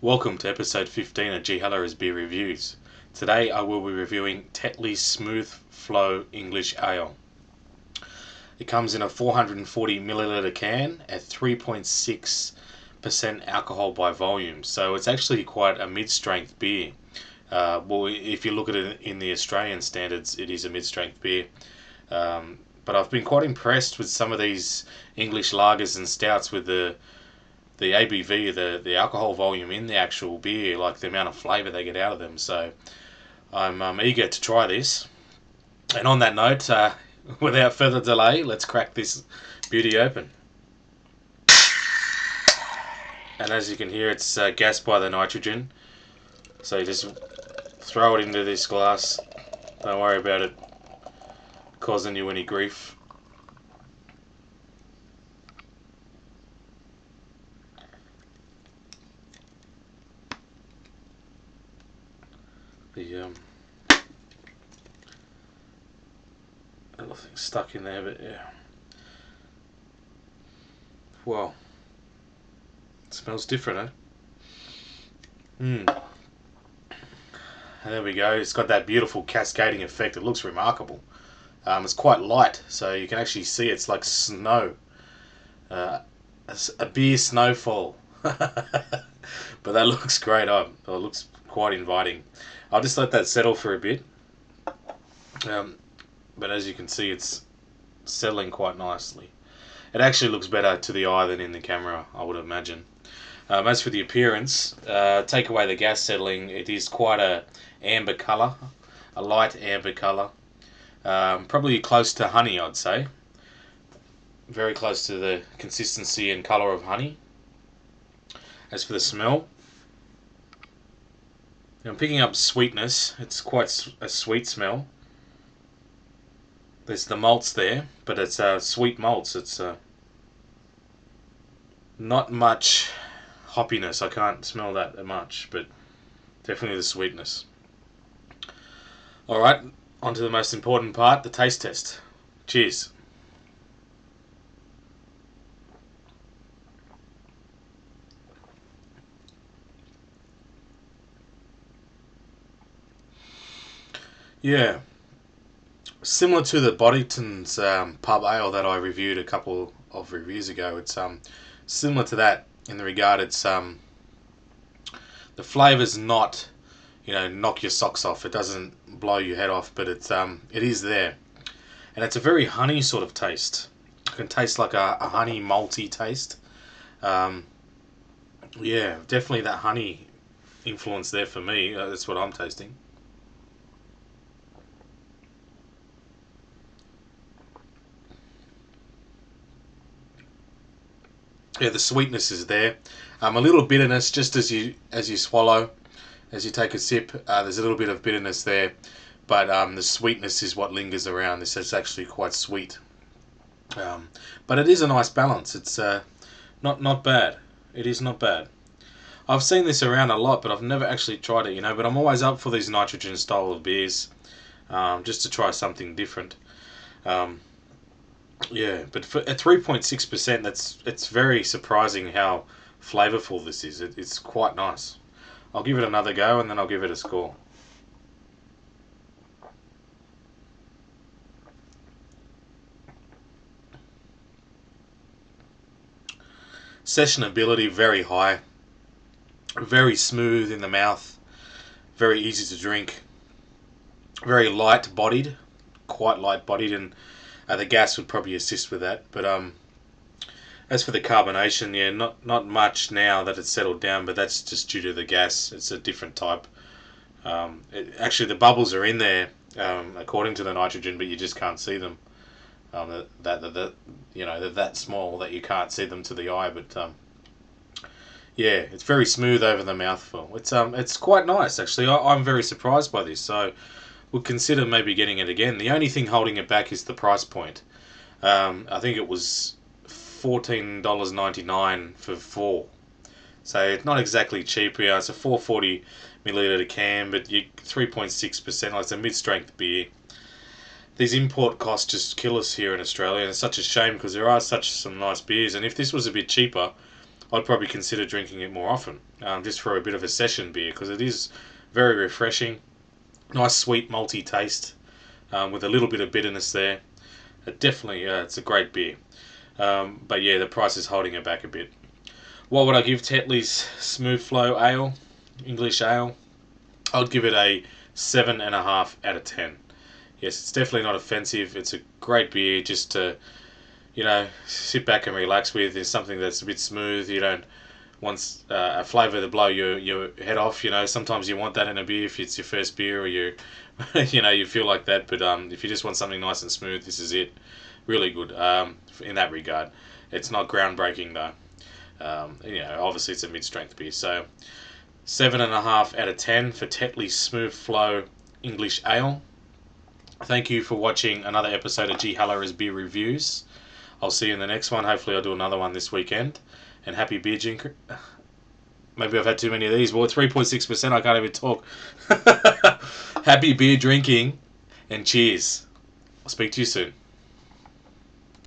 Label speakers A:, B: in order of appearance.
A: Welcome to episode 15 of G Hello's Beer Reviews. Today I will be reviewing Tetley's Smooth Flow English Ale. It comes in a 440ml can at 3.6% alcohol by volume, so it's actually quite a mid-strength beer. If you look at it in the Australian standards, it is a mid-strength beer. But I've been quite impressed with some of these English lagers and stouts with the ABV, the alcohol volume in the actual beer, like the amount of flavour they get out of them. So I'm eager to try this. And on that note, without further delay, let's crack this beauty open. And as you can hear, it's gassed by the nitrogen. So you just throw it into this glass. Don't worry about it causing you any grief. The little thing stuck in there, but yeah. Well, it smells different, eh? And there we go. It's got that beautiful cascading effect. It looks remarkable. It's quite light, so you can actually see it's like snow. A beer snowfall. But that looks great. It looks quite inviting. I'll just let that settle for a bit. But as you can see, it's settling quite nicely. It actually looks better to the eye than in the camera, I would imagine. As for the appearance, take away the gas settling, it is quite a amber colour, a light amber colour. Probably close to honey, I'd say. Very close to the consistency and colour of honey. As for the smell, I'm picking up sweetness. It's quite a sweet smell. There's the malts there, but it's sweet malts. It's not much hoppiness. I can't smell that much, but definitely the sweetness. Alright, on to the most important part, the taste test. Cheers. Yeah, similar to the Boddington's pub ale that I reviewed a couple of reviews ago. It's similar to that in the regard it's the flavour's not, knock your socks off. It doesn't blow your head off, but it is there, and it's a very honey sort of taste. It can taste like a honey malty taste. Yeah, definitely that honey influence there for me. That's what I'm tasting. Yeah, the sweetness is there. A little bitterness just as you swallow, as you take a sip. There's a little bit of bitterness there, but the sweetness is what lingers around. This is actually quite sweet, but it is a nice balance. It's not bad. It is not bad. I've seen this around a lot, but I've never actually tried it. But I'm always up for these nitrogen style of beers, just to try something different. Yeah, but at 3.6%, it's very surprising how flavourful this is. It's quite nice. I'll give it another go and then I'll give it a score. Sessionability very high, very smooth in the mouth, very easy to drink, very light bodied, quite light bodied, and the gas would probably assist with that. But as for the carbonation, yeah, not much now that it's settled down, but that's just due to the gas. It's a different type. Actually, the bubbles are in there according to the nitrogen, but you just can't see them. They're that small that you can't see them to the eye. But yeah, it's very smooth over the mouthful. It's quite nice actually. I'm very surprised by this. So would consider maybe getting it again. The only thing holding it back is the price point. I think it was $14.99 for 4. So it's not exactly cheap. Yeah, it's a 440ml can, but you 3.6%. Like it's a mid-strength beer. These import costs just kill us here in Australia, and it's such a shame because there are some nice beers. And if this was a bit cheaper, I'd probably consider drinking it more often, just for a bit of a session beer, because it is very refreshing. Nice sweet malty taste, with a little bit of bitterness there. Definitely, it's a great beer. But yeah, the price is holding it back a bit. What would I give Tetley's Smooth Flow Ale, English Ale? I'd give it a 7.5 out of 10. Yes, it's definitely not offensive. It's a great beer just to, sit back and relax with. It's something that's a bit smooth. You don't want a flavour to blow your head off. Sometimes you want that in a beer if it's your first beer or you feel like that. But if you just want something nice and smooth, this is it. Really good in that regard. It's not groundbreaking though. Obviously it's a mid-strength beer. So 7.5 out of 10 for Tetley Smooth Flow English Ale. Thank you for watching another episode of G Hallora's Beer Reviews. I'll see you in the next one. Hopefully I'll do another one this weekend. And happy beer drinker. Maybe I've had too many of these. Well, 3.6%, I can't even talk. Happy beer drinking and cheers. I'll speak to you soon.